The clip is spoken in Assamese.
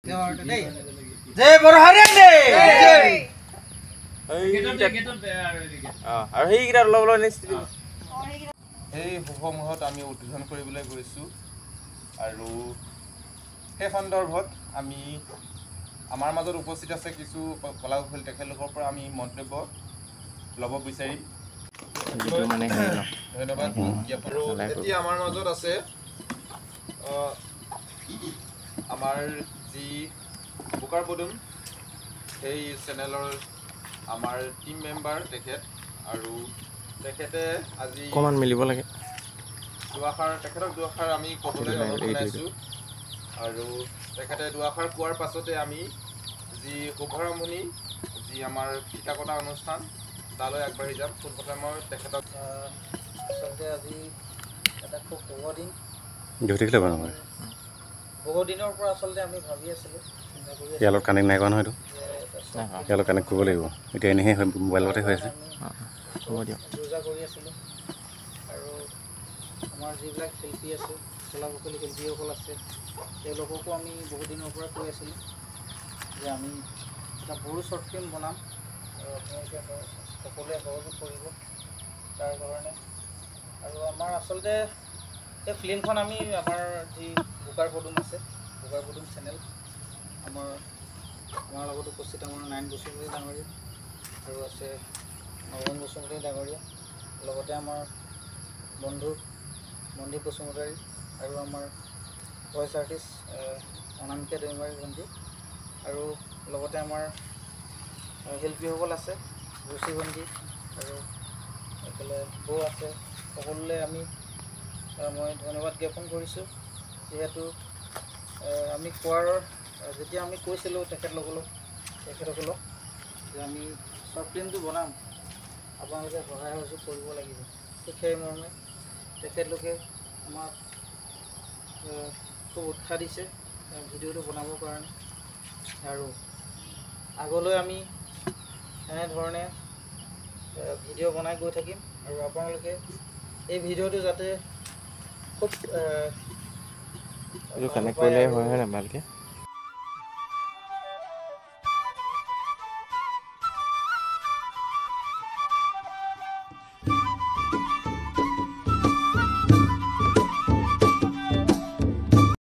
जय बरहरियान दे जय আৰু সেইকেইটা অলপ অলপ নিশ্চিত এই শুভমুহূৰ্তত আমি উদ্বোধন কৰিবলৈ গৈছোঁ আৰু সেই সন্দৰ্ভত আমি আমাৰ মাজত উপস্থিত আছে কিছু কলাকুশলী তেখেতলোকৰ পৰা আমি মন্তব্য ল'ব বিচাৰিম। ধন্যবাদ। আৰু এতিয়া আমাৰ মাজত আছে আমাৰ যি বোকাৰ পদুম সেই চেনেলৰ আমাৰ টিম মেম্বাৰ তেখেত আৰু তেখেতে আজি অকণমান মিলিব লাগে তেখেতক দুআষাৰ আমি ক'বলৈ অনুৰোধ জনাইছোঁ আৰু তেখেতে দুআষাৰ কোৱাৰ পাছতে আমি যি শুভাৰম্ভণি যি আমাৰ ফিতা কটা অনুষ্ঠান তালৈ আগবাঢ়ি যাম। পোনপ্ৰথমে মই তেখেতক আচলতে আজি এটা খুব শুভ দিন। বহু দিনৰ পৰা আচলতে আমি ভাবি আছিলোঁ, চিন্তা কৰি আছিলোঁ। ইয়াৰ কানেক্ট নাই কৰা নহয়, এইটো ইয়াৰ কানেক্ট কৰিব লাগিব। এতিয়া এনেহে মোবাইলতে হৈ আছে। যোজা কৰি আছিলোঁ আৰু আমাৰ যিবিলাক শিল্পী আছে, কলাকুশলী শিল্পীসকল আছে, তেওঁলোককো আমি বহুদিনৰ পৰা কৈ আছিলোঁ যে আমি এটা সৰু শ্বৰ্ট ফিল্ম বনাম আৰু আপোনালোকে সকলোৱে সহযোগ কৰিব তাৰ কাৰণে। আৰু আমাৰ আচলতে এই ফিল্মখন আমি আমাৰ যি বোকাৰ পদুম আছে, বোকাৰ পদুম চেনেল, আমাৰ লগত উপস্থিত আমাৰ নাৰায়ণ বসুমতাৰী ডাঙৰীয়া আৰু আছে নৱন বসুমতাৰী ডাঙৰীয়া, লগতে আমাৰ বন্ধু মনদীপ বসুমতাৰী আৰু আমাৰ ভইচ আৰ্টিষ্ট অনামিকা দৈমাৰী ভণ্টি আৰু লগতে আমাৰ শিল্পীসকল আছে ৰুচি ভণ্টি আৰু এইফালে বৌ আছে। সকলোলৈ মই ধন্যবাদ জ্ঞাপন কৰিছোঁ, যিহেতু আমি যেতিয়া আমি কৈছিলোঁ তেখেতসকলক যে আমি শ্বৰ্ট ফিল্মটো বনাম, আপোনালোকে সহায় সহযোগ কৰিব লাগিব। সেই মৰ্মে তেখেতলোকে আমাক খুব উৎসাহ দিছে ভিডিঅ'টো বনাবৰ কাৰণে আৰু আগলৈ আমি এনেধৰণে ভিডিঅ' বনাই গৈ থাকিম আৰু আপোনালোকে এই ভিডিঅ'টো যাতে খুব কানেক্ট কৰিলে হয় নাই ভালকৈ